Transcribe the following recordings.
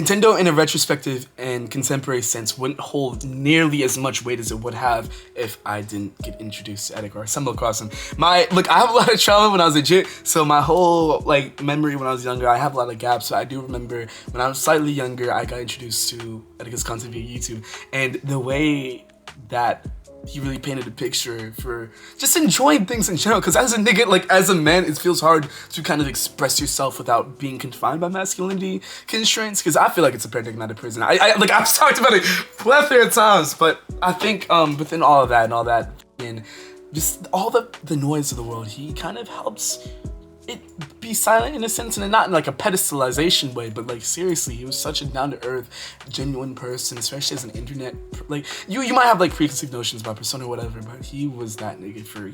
Nintendo, in a retrospective and contemporary sense, wouldn't hold nearly as much weight as it would have if I didn't get introduced to Etika or stumble across him. I have a lot of trauma when I was a jit, so my whole memory when I was younger, I have a lot of gaps. So I do remember when I was slightly younger, I got introduced to Etika's content via YouTube, and the way that he really painted a picture for just enjoying things in general. Because as a nigga, as a man, it feels hard to kind of express yourself without being confined by masculinity constraints. Because I feel like it's a paradigm, not a prison. I've talked about it plethora of times, but I think within all of that and all that, and just all the noise of the world, he kind of helps it be silent in a sense, and not in a pedestalization way, but seriously, he was such a down-to-earth, genuine person, especially as an internet, you might have preconceived notions about persona or whatever, but he was that nigga for,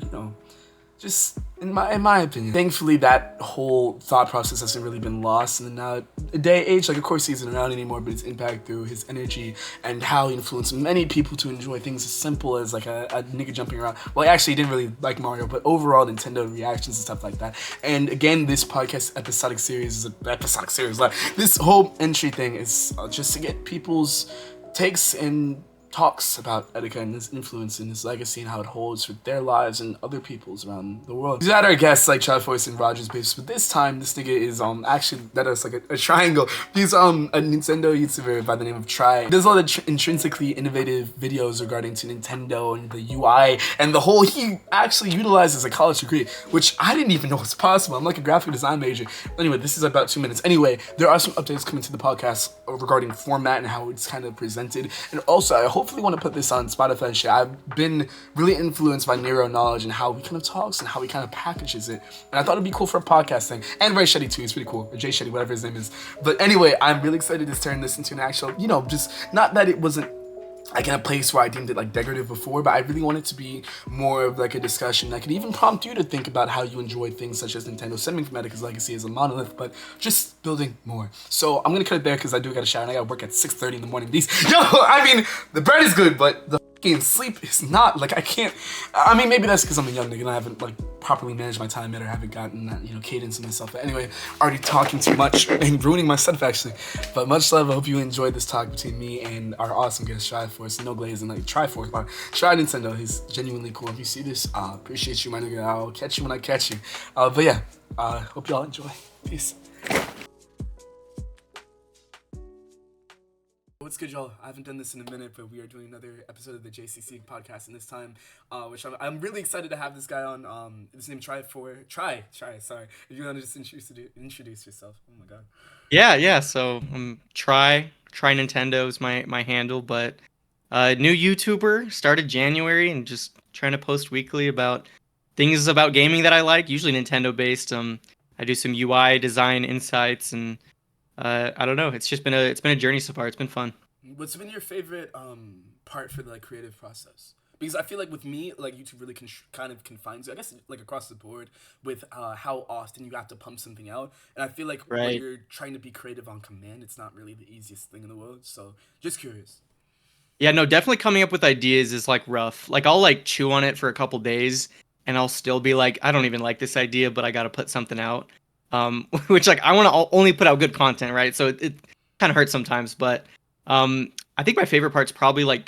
just in my opinion. Thankfully, that whole thought process hasn't really been lost, and now a day age, of course he isn't around anymore, but his impact through his energy and how he influenced many people to enjoy things as simple as a nigga jumping around. Well, actually, he didn't really like Mario, but overall Nintendo reactions and stuff like that. And again, this podcast episodic series is an episodic series. This whole entry thing is just to get people's takes and talks about Etika and his influence and his legacy and how it holds for their lives and other people's around the world. We've had our guests Triforce and Rogers Basis, but this time this nigga is actually that is a triangle. He's a Nintendo YouTuber by the name of Tri. He does a lot of intrinsically innovative videos regarding to Nintendo and the UI and the whole. He actually utilizes a college degree, which I didn't even know was possible. I'm a graphic design major. Anyway, this is about 2 minutes. Anyway, there are some updates coming to the podcast regarding format and how it's kind of presented, and also I hopefully want to put this on Spotify and shit. I've been really influenced by Nero knowledge and how he kind of talks and how he kind of packages it, and I thought it'd be cool for a podcast thing. And Ray Shetty too, he's pretty cool, or Jay Shetty, whatever his name is. But anyway, I'm really excited to turn this into an actual, just not that it wasn't in a place where I deemed it decorative before, but I really want it to be more of a discussion that could even prompt you to think about how you enjoy things such as Nintendo stemming from Etika's legacy as a monolith, but just building more. So I'm gonna cut it there because I do gotta shower and I gotta work at 6:30 in the morning. The bread is good, but the fucking sleep is not. I can't. Maybe that's because I'm a young nigga and I haven't properly managed my time yet, or haven't gotten that cadence in myself. But anyway, already talking too much and ruining my setup actually. But much love. I hope you enjoyed this talk between me and our awesome guest Triforce, no glaze, and Triforce, but Try Nintendo. He's genuinely cool. If you see this, appreciate you, my nigga. I'll catch you when I catch you. But yeah, hope y'all enjoy. Peace. What's good, y'all? I haven't done this in a minute, but we are doing another episode of the JCC podcast, and this time, which I'm really excited to have this guy on. His name Try. Sorry, if you want to just introduce yourself. Oh my god. Yeah. So Try Nintendo is my handle, but new YouTuber, started January, and just trying to post weekly about things about gaming that I like, usually Nintendo based. I do some UI design insights, and I don't know. It's been a journey so far. It's been fun. What's been your favorite part for the creative process? Because I feel with me, YouTube really kind of confines you, I guess, across the board with how often you have to pump something out. And I feel Right. when you're trying to be creative on command, it's not really the easiest thing in the world. So just curious. Yeah, no, definitely coming up with ideas is rough. I'll chew on it for a couple days, and I'll still be I don't even like this idea, but I got to put something out. Which I want to only put out good content, right? So it kind of hurts sometimes, but I think my favorite part's probably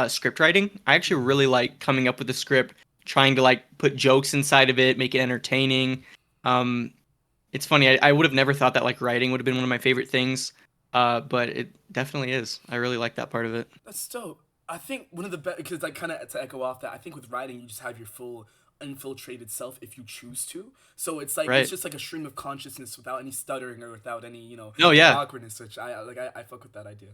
script writing. I actually really like coming up with a script, trying to put jokes inside of it, make it entertaining. It's funny, I would have never thought that writing would have been one of my favorite things, but it definitely is. I really like that part of it. That's dope. I think one of the best, because kind of to echo off that, I think with writing you just have your full infiltrated self if you choose to. So it's Right. it's just a stream of consciousness without any stuttering or without any No, yeah. awkwardness, which I fuck with that idea.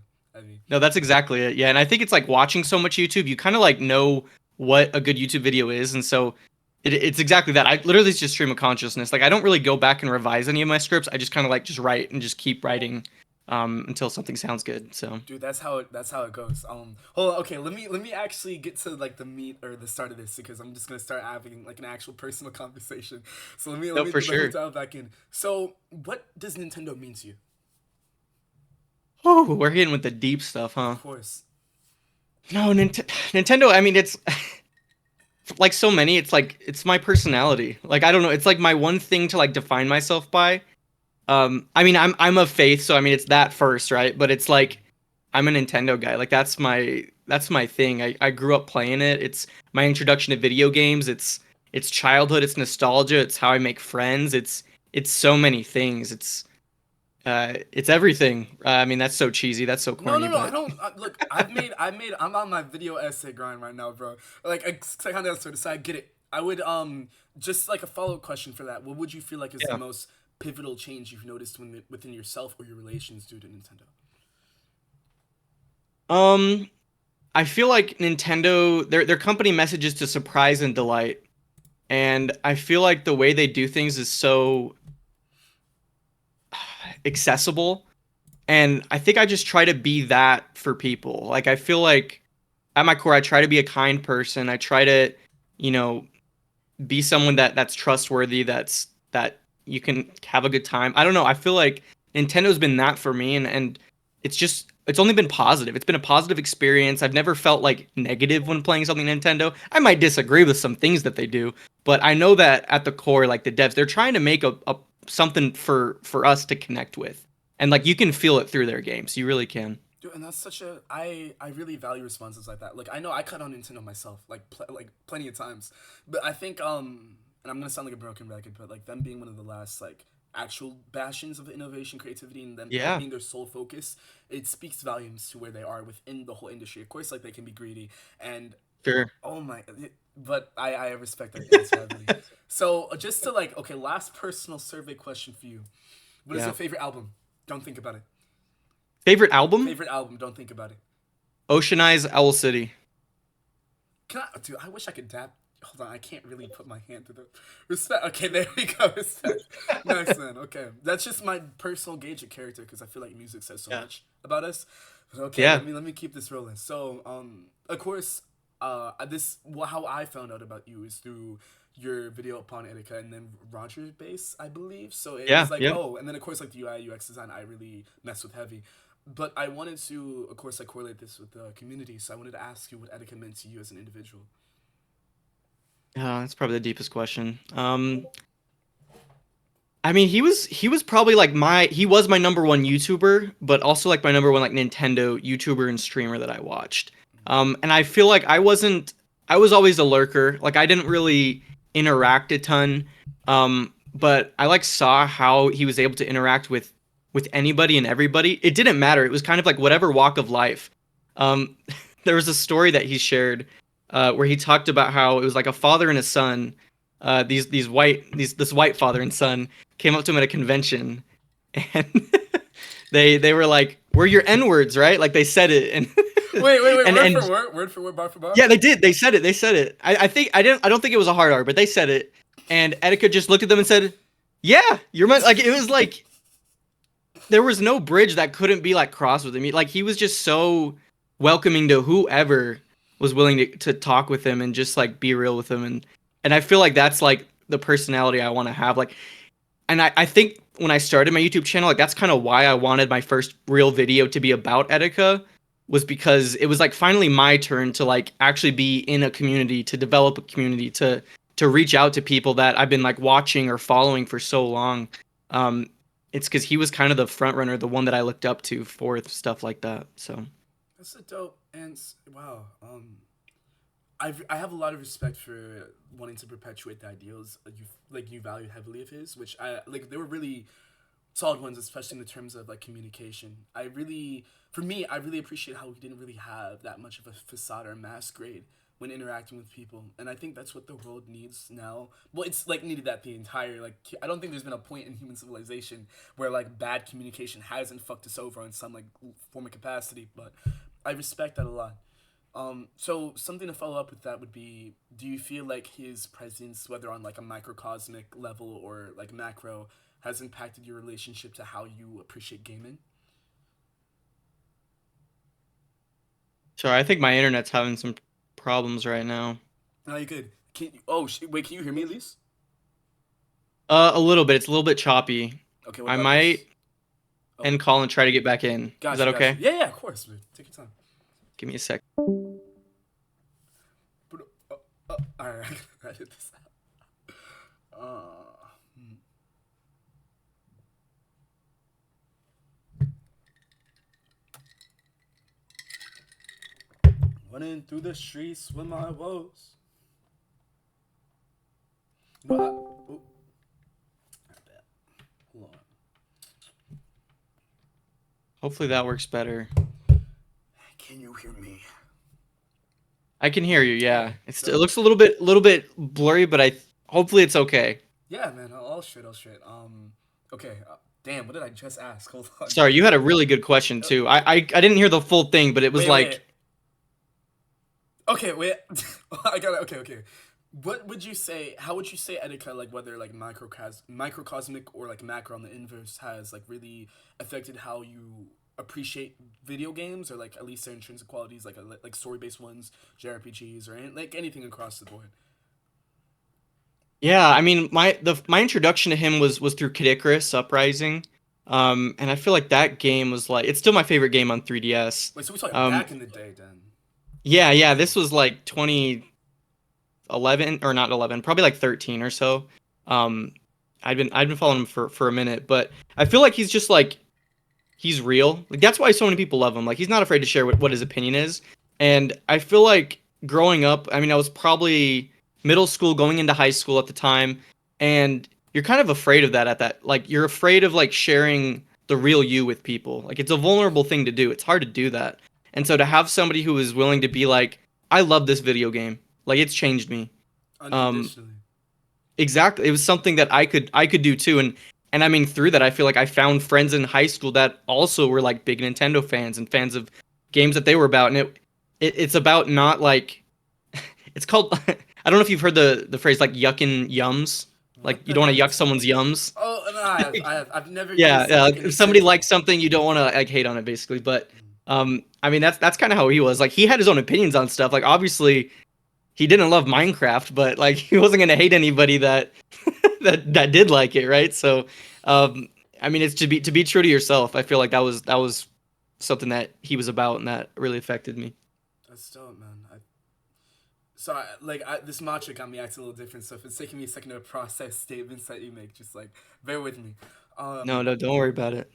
No, that's exactly it. Yeah, and I think it's watching so much YouTube, you kind of know what a good YouTube video is, and so it's exactly that. I literally it's just stream of consciousness. I don't really go back and revise any of my scripts. I just kind of just write and just keep writing until something sounds good. So dude, that's how it goes. Hold on, okay, let me actually get to the meat or the start of this, because I'm just gonna start having an actual personal conversation. So let me for sure. dial back in. So what does Nintendo mean to you? Oh, we're getting with the deep stuff, huh? Of course. No, Nintendo. I mean, it's so many. It's my personality. I don't know. It's my one thing to define myself by. I mean, I'm of faith, so I mean, it's that first, right? But it's like I'm a Nintendo guy. Like that's my thing. I grew up playing it. It's my introduction to video games. It's childhood. It's nostalgia. It's how I make friends. It's so many things. It's everything. I mean, that's so cheesy. That's so No, corny, no, no. I but don't look. I'm on my video essay grind right now, bro. Like, I kind of sort of. So I get it. I would just like a follow up question for that. What would you feel like is the yeah. most pivotal change you've noticed within yourself or your relations due to Nintendo? Um, I feel like Nintendo, their company message is to surprise and delight, and I feel like the way they do things is so accessible. And I think I just try to be that for people. Like I feel like at my core, I try to be a kind person. I try to, you know, be someone that's trustworthy. That you can have a good time. I don't know. I feel like Nintendo's been that for me, and it's only been positive. It's been a positive experience. I've never felt like negative when playing something Nintendo. I might disagree with some things that they do, but I know that at the core, like the devs, they're trying to make a something for us to connect with, and like you can feel it through their games. You really can. Dude, and that's such a I really value responses like that. Like I know I cut on Nintendo myself, like plenty of times, but I think and I'm gonna sound like a broken record, but like them being one of the last like actual bastions of innovation, creativity, and them that Yeah, being their sole focus, it speaks volumes to where they are within the whole industry. Of course, like they can be greedy, and sure. oh my, but I respect that answer heavily. So just to like, okay, last personal survey question for you: what is Yeah. your favorite album? Don't think about it. Favorite album? Favorite album? Don't think about it. Ocean Eyes, Owl City. Can I, dude? I wish I could dab. Hold on, I can't really put my hand to the respect. Okay, there we go. Respect. Nice man. Okay, that's just my personal gauge of character because I feel like music says so Yeah. much about us. But okay, Yeah. let me keep this rolling. So, of course, how I found out about you is through your video upon Etika and then Roger's base, I believe. So it Yeah. was like, Yeah. oh, and then of course like the UI UX design, I really mess with heavy. But I wanted to, of course, like correlate this with the community. So I wanted to ask you what Etika meant to you as an individual. That's probably the deepest question. I mean, he was probably like he was my number one YouTuber, but also like my number one like Nintendo YouTuber and streamer that I watched. And I feel like I was always a lurker. Like I didn't really interact a ton. But I like saw how he was able to interact with anybody and everybody. It didn't matter. It was kind of like whatever walk of life. Um, there was a story that he shared where he talked about how it was like a father and a son. This white father and son came up to him at a convention, and they were like, "We're your N words, right?" Like they said it, and Wait, and word for word, bar for bar. yeah, they did. They said it. They said it. I think I didn't. I don't think it was a hard R, but they said it, and Etika just looked at them and said, "Yeah, you're meant." Like it was like there was no bridge that couldn't be like crossed with him. Like he was just so welcoming to whoever was willing to talk with him and just like be real with him, and I feel like that's like the personality I want to have. Like, and I think when I started my YouTube channel, like that's kind of why I wanted my first real video to be about Etika, was because it was like finally my turn to like actually be in a community, to develop a community, to reach out to people that I've been like watching or following for so long. Um, it's because he was kind of the front runner, the one that I looked up to for stuff like that. So That's a dope and wow. I have a lot of respect for wanting to perpetuate the ideals you value heavily of his, which I like. They were really solid ones, especially in the terms of like communication. For me, I really appreciate how he didn't really have that much of a facade or masquerade when interacting with people, and I think that's what the world needs now. Well, it's like needed that the entire like I don't think there's been a point in human civilization where like bad communication hasn't fucked us over in some like form of capacity, but I respect that a lot. So something to follow up with that would be: do you feel like his presence, whether on like a microcosmic level or like macro, has impacted your relationship to how you appreciate gaming? sorry, I think my internet's having some problems right now. No, you good. Oh, wait, can you hear me at least? A little bit. It's a little bit choppy. Okay, what I about this? might Oh, end call and try to get back in. Is that got you. okay? Yeah, yeah, of course, man. Take your time. Give me a sec. But, all right, I did this. Uh, Running through the streets with my woes. No, oh, I bet. Hold on. Hopefully that works better. Can you hear me? I can hear you. Yeah, Okay, it so looks a little bit blurry, but hopefully it's okay. yeah, man, all straight, all straight. Okay. Damn, what did I just ask? Hold on. Sorry, you had a really good question Uh, too. I didn't hear the full thing, but it was wait. like, Okay, wait. I got it. Okay, okay. What would you say? How would you say Etika, like whether like microcosmic or like macro on the inverse, has like really affected how you appreciate video games, or like at least their intrinsic qualities, like story based ones, JRPGs, or like anything across the board? yeah. I mean, my introduction to him was through Kid Icarus Uprising, and I feel like that game was like it's still my favorite game on 3DS. Wait, so we talking Um, back in the day then? yeah, yeah. This was like 2011 or not 11, probably like 13 or so. Um, I'd been following him for a minute, but I feel like he's just like he's real. Like that's why so many people love him. Like he's not afraid to share what his opinion is. And I feel like growing up, I mean, I was probably middle school going into high school at the time, and you're kind of afraid of that at that like you're afraid of like sharing the real you with people. Like it's a vulnerable thing to do. It's hard to do that. And so to have somebody who is willing to be like, I love this video game. Like it's changed me. Um Unconditionally. Exactly. It was something that I could do too, and I mean through that I feel like I found friends in high school that also were like big Nintendo fans and fans of games that they were about, and it's about not like it's called I don't know if you've heard the phrase like yucking yums. Like What you the don't want heck to yuck is that? someone yums. Oh, no, I have, I have. I've never Yeah, used it yeah. like Like, in if a somebody sentence. likes something, you don't want to like hate on it basically. But I mean that's kind of how he was. Like he had his own opinions on stuff. Like obviously he didn't love Minecraft, but like he wasn't gonna hate anybody that that did like it, right? So, I mean, it's to be true to yourself. I feel like that was something that he was about, and that really affected me. That's dope, man. This matcha got me acting a little different. So if it's taking me a second to process statements that you make, just like bear with me. No, Um, no, don't worry about it.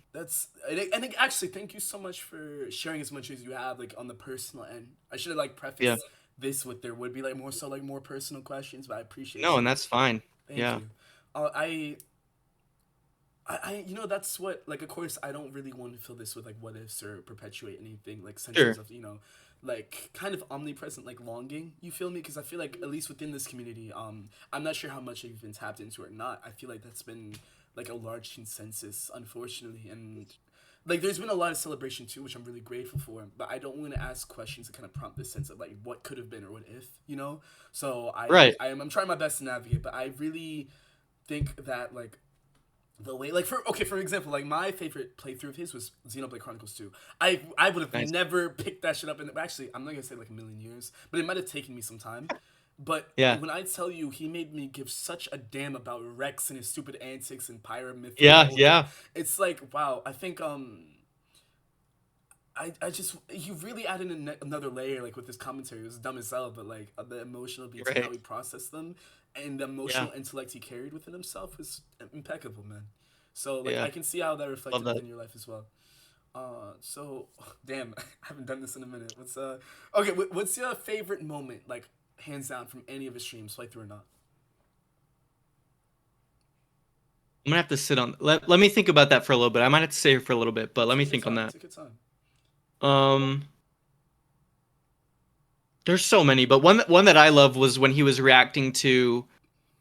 actually, thank you so much for sharing as much as you have, like on the personal end. I should have like Yeah, prefaced this with there would be like more so like more personal questions, but I appreciate no, you. and that's fine. Thank Yeah, you. You know, that's what, like, of course, I don't really want to fill this with, like, what ifs or perpetuate anything, like, senses sure. of, like, kind of omnipresent, like, longing, you feel me? Because I feel like, at least within this community, I'm not sure how much you've been tapped into or not. I feel like that's been, like, a large consensus, unfortunately, and, like, there's been a lot of celebration, too, which I'm really grateful for, but I don't want to ask questions that kind of prompt this sense of, like, what could have been or what if, you know? So Right. I'm trying my best to navigate, but I really think that, like, the way, like, for example, like my favorite playthrough of his was Xenoblade Chronicles 2. I would have Nice. never picked that shit up, and actually I'm not gonna say like a million years, but it might have taken me some time. But Yeah. when I tell you, he made me give such a damn about Rex and his stupid antics and Pyramithra and the Yeah. whole thing. Yeah. It's like, wow. I think I just, you really added another layer, like with this commentary. It was dumb as hell, but like the emotional beats and how Right. he processed them, and the Yeah. emotional intellect he carried within himself was impeccable, man. So like Yeah. I can see how that Love reflected that. within your life as well. So damn, I haven't done this in a minute. Okay? What's your favorite moment, like hands down, from any of his streams, playthrough or not? I'm gonna have to sit on. Let me think about that for a little bit. I might have to stay here for a little bit, but let me Take your think on time. that. Take your time. Um, there's so many, but one that I love was when he was reacting to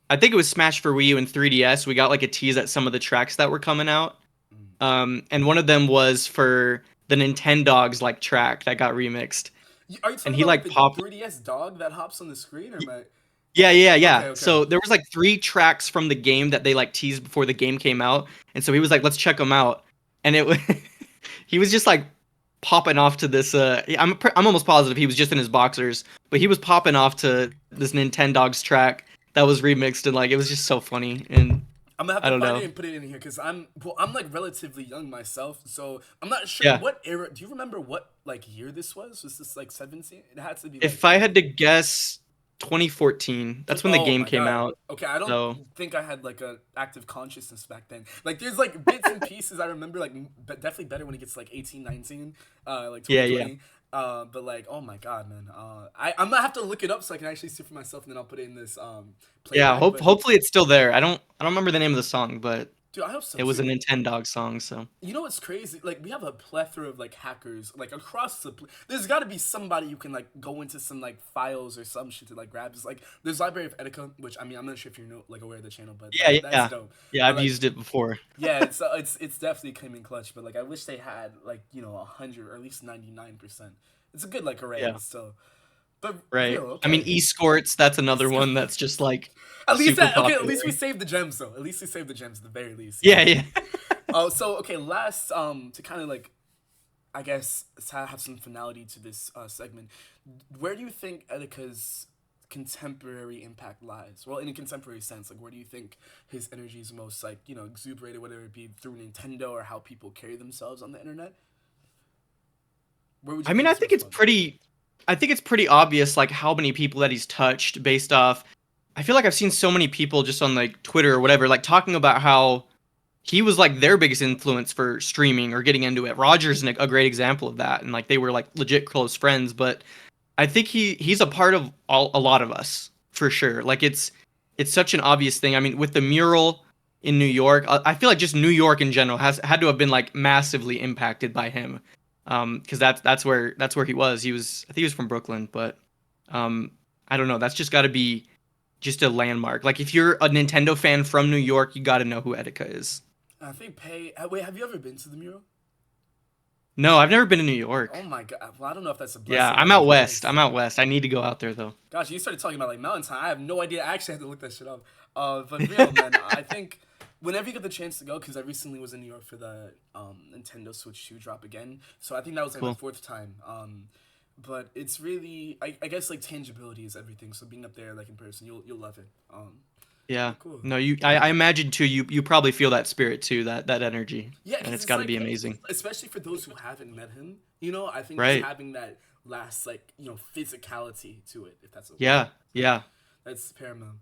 I think it was Smash for Wii U and 3DS. We got like a tease at some of the tracks that were coming out. Mm. And one of them was for the Nintendogs like track that got remixed. Are you And talking he about like like the popped. 3DS dog that hops on the screen, or am I? Yeah, yeah, Okay, yeah. okay. So there was like three tracks from the game that they like teased before the game came out, and so he was like, "Let's check them out." And it was he was just like popping off to this. I'm almost positive he was just in his boxers, but he was popping off to this Nintendogs track that was remixed, and like it was just so funny. And I'm gonna have I to don't find it know. and put it in here because I'm like relatively young myself, so I'm not sure Yeah. what era. Do you remember what like year this was? Was this like 17? It had to be like. If I had to guess, 2014. That's when the Oh game my came god. out. Okay, I don't So think I had like a active consciousness back then. Like there's like bits and pieces I remember, like but definitely better when it gets like 18, 19, like yeah, yeah. 2020. But like, oh my god, man. I'm gonna have to look it up so I can actually see for myself, and then I'll put it in this Yeah, playback. But hopefully it's still there. I don't remember the name of the song, but dude, I hope so it was a too. Nintendo song, so You know what's crazy? Like we have a plethora of like hackers like across there's got to be somebody who can like go into some like files or some shit to like grab. It's like there's library of Etika, which I mean I'm not sure if you're like aware of the channel, but yeah, that's yeah, dope. yeah. But I've like used it before. yeah, it's definitely came in clutch. But like I wish they had like 100 or at least 99%. It's a good like array, Yeah, but still. But right. real I mean, okay. esports. That's another one that's just like At least super that okay. At popular. least we saved the gems though. At least we saved the gems at the very least. Yeah, yeah. Oh, so okay. Last to kind of like I guess to have some finality to this segment, where do you think Etika's contemporary impact lies? Well, in a contemporary sense, like where do you think his energy is most like exuberated, whether it be through Nintendo or how people carry themselves on the internet? Where would you I mean, think it's most fun? I think it's pretty obvious, like how many people that he's touched based off. I feel like I've seen so many people just on like Twitter or whatever, like talking about how he was like their biggest influence for streaming or getting into it. Roger's a great example of that, and like they were like legit close friends. But I think he's a part of a lot of us for sure. Like it's such an obvious thing. I mean, with the mural in New York, I feel like just New York in general has had to have been like massively impacted by him. Because that's where he was. I think he was from Brooklyn, but um, I don't know. That's just got to be just a landmark. Like if you're a Nintendo fan from New York, you got to know who Etika is. I think Pay. Wait, have you ever been to the mural? No, I've never been to New Oh York. my god. Well, I don't know if that's a Yeah, blessing I'm or a out west. curse. I'm out west. I need to go out there though. Gosh, you started talking about like mountain time. I have no idea. I actually had to look that shit up. But real man, I think whenever you get the chance to go, because I recently was in New York for the Nintendo Switch 2 drop again. So I think that was like my Cool. fourth time. But it's really, I guess like tangibility is everything. So being up there like in person, you'll love it. Yeah. But cool. No, I imagine too. You probably feel that spirit too. That energy, Yeah, and because it's it's got to like, be amazing. especially for those who haven't met him, I think just Right. having that last like physicality to it, if that's a word, Yeah. Yeah. that's paramount.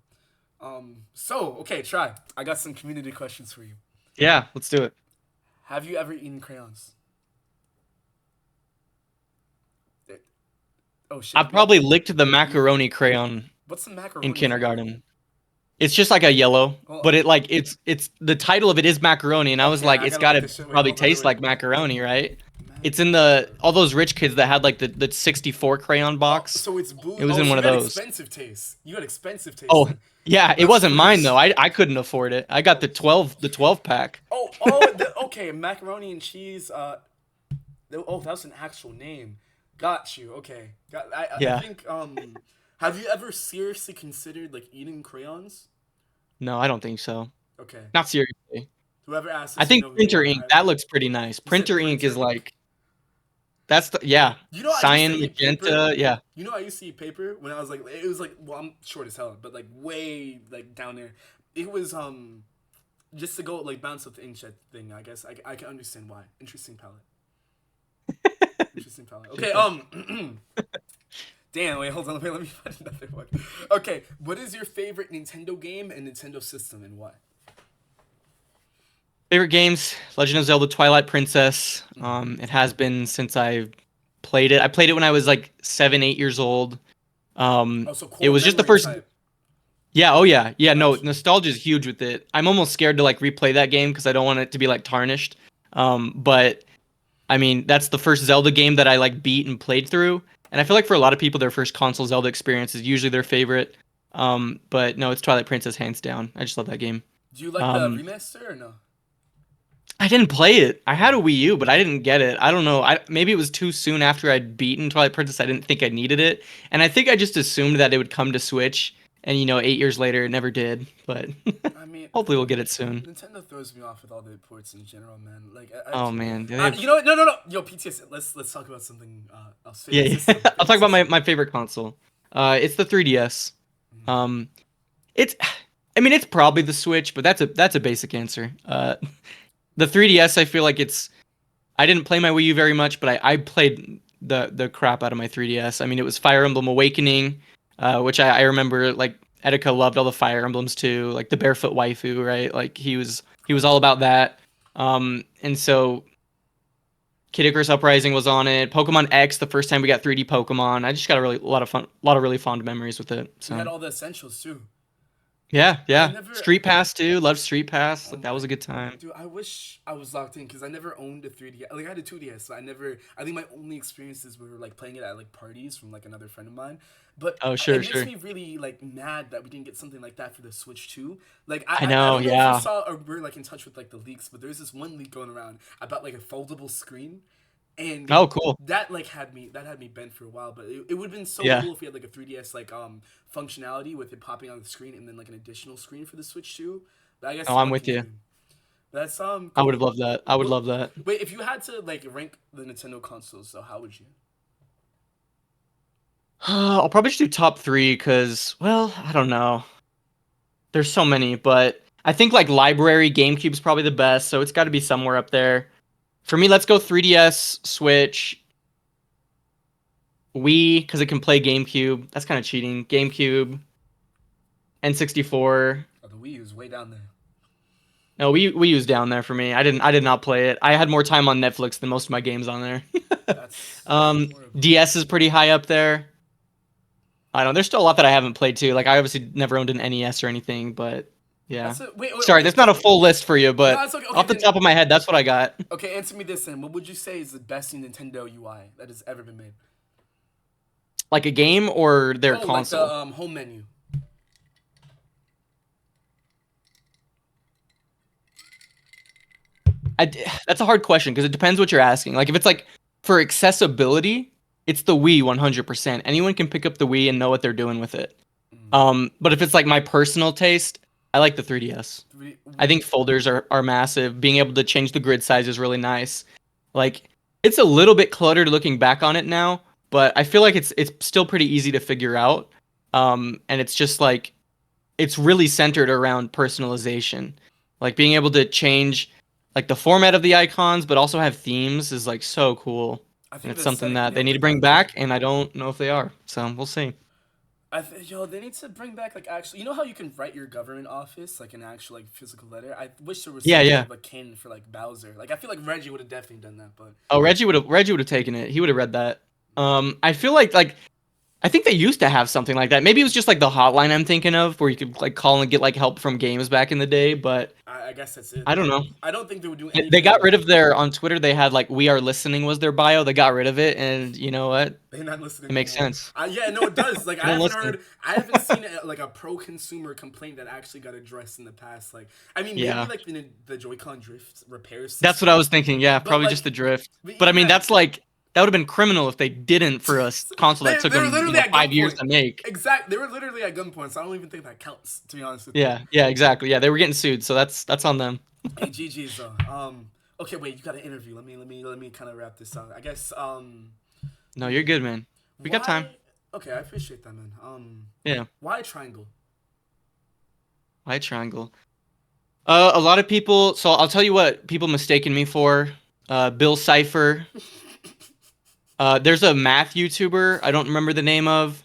So okay, try. I got some community questions for you. Yeah. Let's do it. Have you ever eaten crayons? Eh, Oh shit! I Did we have, probably licked the macaroni crayon what's the in macaroni crayon? kindergarten. It's just like a yellow, Well, but it like it's the title of it is macaroni, and I was okay, like, I it's gotta look gotta this shit. Wait, probably hold on, taste wait, like macaroni, right? wait. It's in the all those rich kids that had like the 64 crayon Oh, box. so it's boo. It was Oh, in so one you of got those. expensive taste. You got expensive taste Oh, then. yeah, it That's wasn't mine though. rich. I couldn't afford it. I got the 12 pack. Okay, macaroni and cheese. Oh, that was an actual name. Got you. Okay. I Yeah. think. Have you ever seriously considered like eating crayons? No, I don't think so. Okay. Not seriously. Whoever asked I this, you think know who they printer are. ink, that looks pretty nice. You said Printer ink is printer. like that's the yeah. I used to Cyan, eat paper. magenta, yeah. I used to eat paper when I was like, it was like, well, I'm short as hell, but like way like down there. It was just to go like bounce up the inkjet thing. I guess I can understand why. Interesting palette. Interesting palette. Okay. Damn. Wait. Hold on. Wait. Let me find another one. Okay. What is your favorite Nintendo game and Nintendo system and why? Favorite games: Legend of Zelda: Twilight Princess. Mm-hmm. It has been since I played it. I played it when I was like 7, 8 years old. Oh, so It core was just the memory first. type. Yeah. Oh yeah. Yeah. No, Got you. nostalgia is huge with it. I'm almost scared to like replay that game because I don't want it to be like tarnished. But I mean, that's the first Zelda game that I like beat and played through. And I feel like for a lot of people, their first console Zelda experience is usually their favorite. But no, it's Twilight Princess hands down. I just love that game. Do you like the Um, remaster or no? I didn't play it. I had a Wii U, but I didn't get it. I don't know. Maybe it was too soon after I'd beaten Twilight Princess. I didn't think I needed it, and I think I just assumed that it would come to Switch. And 8 years later, it never did. But I mean, hopefully, we'll get it soon. Nintendo throws me off with all the ports in general, man. Like, Oh man, they have, you know what? No, no, no. Yo, PTS. Let's talk about something else. yeah, Favorite yeah. system. I'll Favorite talk about my, system. my favorite console. It's the 3DS. Mhm. Um, it's, I mean, it's probably the Switch, but that's a basic answer. The 3DS, I feel like it's. I didn't play my Wii U very much, but I played the crap out of my 3DS. I mean, it was Fire Emblem Awakening, which I remember like Etika loved all the Fire Emblems too, like the Barefoot Waifu, right? Like he was all about that. And so Kid Icarus Uprising was on it. Pokemon X, the first time we got 3D Pokemon. I just got a lot of fun, a lot of really fond memories with it. We had So all the essentials too. yeah, I yeah. never. Street Pass too. Loved Street Pass. Oh Like that my, was a good time. dude, I wish I was locked in because I never owned a 3DS. Like I had a 2DS, so I never. I think my only experiences were like playing it at like parties from like another friend of mine. But Oh it sure, makes sure. me really like mad that we didn't get something like that for the Switch too. Like I I know. don't know if you Yeah. saw or were like in touch with like the leaks, but there's this one leak going around about like a foldable screen, and Oh cool. that like had me bent for a while. But it would have been so Yeah. cool if we had like a 3DS like functionality with it popping on the screen and then like an additional screen for the Switch too. But I guess Oh, I'm luck with can you. dream. That's I would cool. have loved that. I would Well, love that. wait, if you had to like rank the Nintendo consoles, so how would you? I'll probably just do top three because, well, I don't know. There's so many, but I think like library GameCube's probably the best, so it's got to be somewhere up there. For me, let's go 3DS, Switch, Wii because it can play GameCube. That's kind of cheating. GameCube, N64. Oh, the Wii U is way down there. No, Wii U's down there for me. I did not play it. I had more time on Netflix than most of my games on there. That's horrible. DS is pretty high up there. I don't know. There's still a lot that I haven't played too. Like I obviously never owned an NES or anything, but yeah. That's a wait, wait, Sorry, okay. there's not a full list for you, No, but it's okay. Okay, off the then, top of my head, that's what I got. okay, answer me this then. What would you say is the best Nintendo UI that has ever been made? Like a game or their Oh, like the console? home menu. That's a hard question because it depends what you're asking. Like if it's like for accessibility, it's the Wii 100%. Anyone can pick up the Wii and know what they're doing with it. Mm. But if it's like my personal taste, I like the 3DS. I think folders are massive. Being able to change the grid size is really nice. Like it's a little bit cluttered looking back on it now, but I feel like it's still pretty easy to figure out. And it's just like it's really centered around personalization. Like being able to change like the format of the icons, but also have themes is like so cool. I And think it's the something aesthetic that they nailed need to it bring down too. back, and I don't know if they are. So we'll see. Yo, they need to bring back like actually, you know how you can write your government office like an actual like physical letter. I wish there was Yeah, some sort yeah. of a kin for like Bowser. Like I feel like Reggie would have definitely done that, but Oh, Reggie would have taken it. He would have read that. I feel like I think they used to have something like that. Maybe it was just like the hotline I'm thinking of, where you could like call and get like help from games back in the day. But I guess that's it. I don't know. I don't think they would do They got anything. rid of their on Twitter. They had like "We are listening" was their bio. They got rid of it, and you know what? They're not listening It no makes more. sense. Yeah, no, it does. Like They don't listen. I haven't seen like a pro-consumer complaint that actually got addressed in the past. Like, I mean, maybe Yeah, like the Joy-Con drift repair that's what I system, was thinking. Yeah, but probably just like, the drift. but But I even mean, that, that's like that would have been criminal if they didn't for a console that took they were them literally at 5 years gunpoint. to make. Exact. They were literally at gunpoint, so I don't even think that counts. To be honest with you. Yeah, yeah, exactly. Yeah, they were getting sued, so that's on them. Hey, GG's though. Okay, wait. You got an interview. Let me kind of wrap this up. I guess. No, you're good, man. We got time. Why? Okay, I appreciate that, man. Yeah, Why triangle? white triangle. A lot of people. So I'll tell you what people mistaken me for. Bill Cipher. There's a math YouTuber I don't remember the name of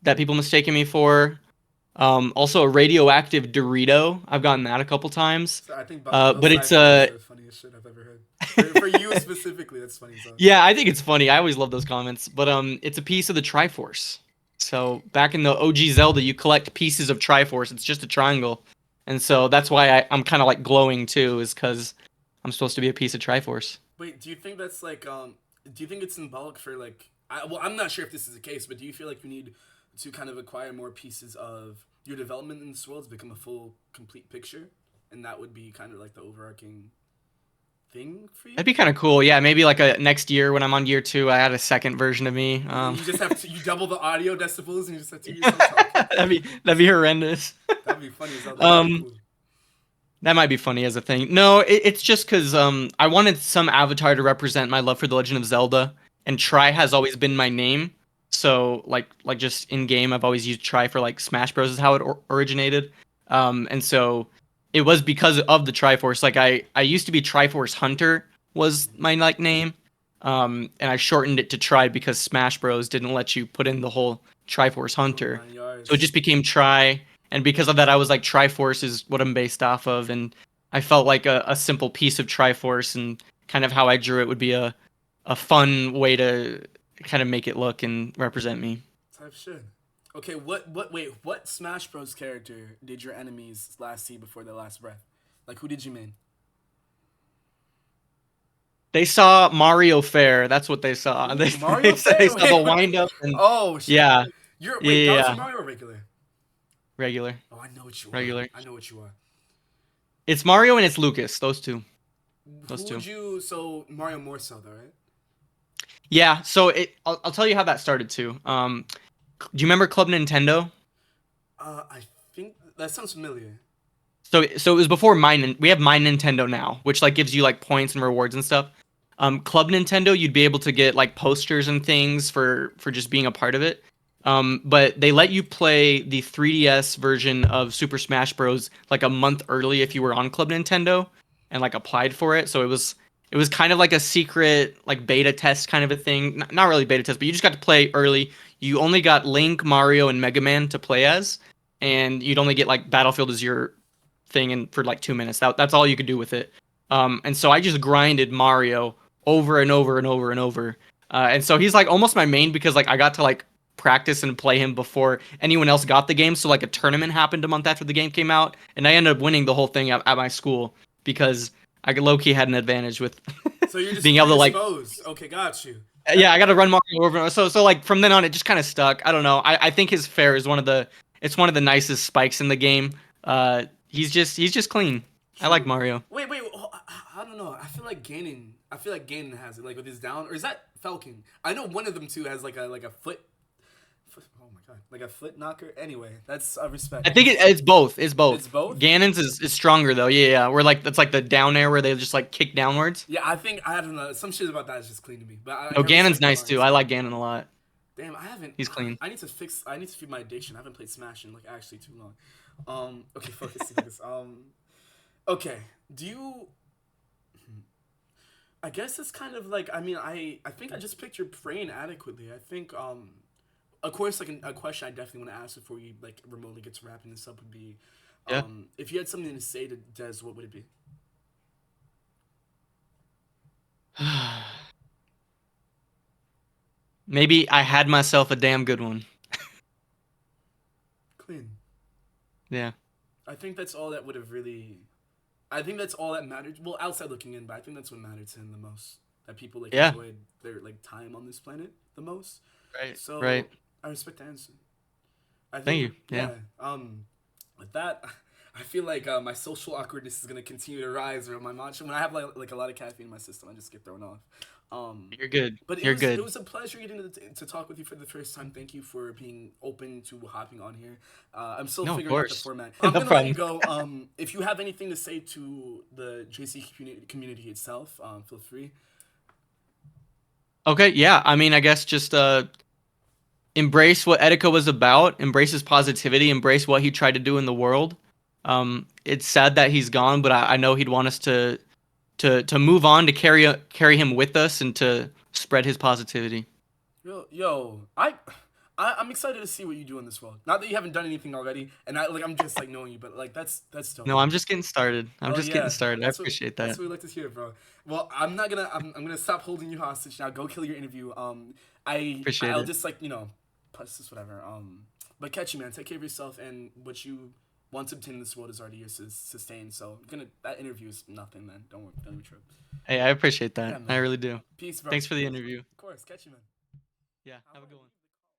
that people mistaken me for. Also a radioactive Dorito. I've gotten that a couple times. So I think Bill But it's Cipher is the funniest shit I've ever heard. For you specifically, that's funny. So. yeah, I think it's funny. I always love those comments. But it's a piece of the Triforce. So back in the OG Zelda, you collect pieces of Triforce. It's just a triangle, and so that's why I'm kind of like glowing too, is because I'm supposed to be a piece of Triforce. Wait, do you think that's like do you think it's symbolic for like well, I'm not sure if this is the case, but do you feel like you need to kind of acquire more pieces of your development in this world to become a full complete picture, and that would be kind of like the overarching thing for you? That'd be kind of cool. Yeah, maybe like a next year when I'm on year 2, I had a second version of me. You just have to you double the audio decibels and you just have to use yourself talking. that'd be horrendous. That'd be funny as hell. That'd be um, cool. that might be funny as a thing. No, it's just because I wanted some avatar to represent my love for the Legend of Zelda, and Tri has always been my name. So like just in game, I've always used Tri for like Smash Bros. Is how it originated. And so it was because of the Triforce. Like I used to be Triforce Hunter was my like name. And I shortened it to Tri because Smash Bros didn't let you put in the whole Triforce Hunter. Nine yards. So it just became Tri, and because of that, I was like Triforce is what I'm based off of, and I felt like a simple piece of Triforce, and kind of how I drew it would be a fun way to kind of make it look and represent me. Type shit. Okay, what Smash Bros. Character did your enemies last see before their last breath? Like, who did you main? They saw Mario Fair. That's what they saw. Ooh, They Mario saw, Fair? they saw the Wait. wind up and Oh, shit. yeah, yeah, Wait, yeah, Bowser yeah. Mario or regular? Regular, Oh, I know what you are. regular. I know what you are. It's Mario and it's Lucas. Those two. Who Those two. would you, so Mario more so though, right? Yeah. So I'll tell you how that started too. Do you remember Club Nintendo? I think that sounds familiar. So it was before we have My Nintendo now, which like gives you like points and rewards and stuff. Club Nintendo, you'd be able to get like posters and things for just being a part of it. But they let you play the 3DS version of Super Smash Bros. Like a month early if you were on Club Nintendo and like applied for it. So it was kind of like a secret like beta test kind of a thing. Not really beta test, but you just got to play early. You only got Link, Mario, and Mega Man to play as, and you'd only get like Battlefield as your thing and for like 2 minutes. That's all you could do with it. And so I just grinded Mario over and over and over and over. And so he's like almost my main because like I got to like practice and play him before anyone else got the game. So like a tournament happened a month after the game came out, and I ended up winning the whole thing at my school because I low key had an advantage with So you're just being able to like predisposed. Okay, got you. yeah, I got to run Mario over. So like from then on, it just kind of stuck. I don't know. I think his fair is one of the nicest spikes in the game. He's just clean. I like True. Mario. Wait. I don't know. I feel like Ganon has it, like with his down, or is that Falcon? I know one of them two has like a foot. Oh my god, like a foot knocker. Anyway, that's respect. I think it's both. It's both. It's both. Ganon's is stronger though. Yeah, yeah. Where like that's like the down air where they just like kick downwards. Yeah, I don't know. Some shit about that is just clean to me, but I No, can respect Ganon's the nice too. lines. I like Ganon a lot. Damn, I haven't. He's clean. I need to fix. I need to feed my addiction. I haven't played Smash in like actually too long. Okay, focus. Okay. Do you? I guess it's kind of like. I mean, I think I just picked your brain adequately. I think of course, like a question I definitely want to ask before you like remotely get to wrapping this up would be, Yeah. if you had something to say to Des, what would it be? Maybe I had myself a damn good one. Clean. Yeah. I think that's all that would have really. I think that's all that mattered. Well, outside looking in, but I think that's what mattered to him the most. That people like Yeah. enjoyed their like time on this planet the most. Right. So Right. I respect the answer. I Thank think, you. Yeah. with that, I feel like my social awkwardness is gonna continue to rise. Or my matcha when I have like a lot of caffeine in my system, I just get thrown off. You're good. But You're it good. was a pleasure getting to talk with you for the first time. Thank you for being open to hopping on here. I'm still No, of figuring out the course. format. No I'm gonna let you problem. go. If you have anything to say to the JC community itself, feel free. Okay. Yeah. I mean, I guess just embrace what Etika was about. Embrace his positivity. Embrace what he tried to do in the world. It's sad that he's gone, but I know he'd want us to move on, to carry him with us, and to spread his positivity. I'm excited to see what you do in this world. Not that you haven't done anything already, and I'm just like knowing you, but like that's dope. No, I'm just getting started. I'm Oh just getting yeah, started. I appreciate that's that. what we like to hear, bro. Well, I'm gonna stop holding you hostage now. Go kill your interview. Appreciate I'll it. just like post this whatever. But catch you, man. Take care of yourself, and what you want to obtain in this world is already yours to sustain. So that interview is nothing, man. Don't even trip. Hey, I appreciate that. Yeah, I man. really do. Peace, bro. Thanks for the interview. Of course, catch you, man. Yeah, have a good one.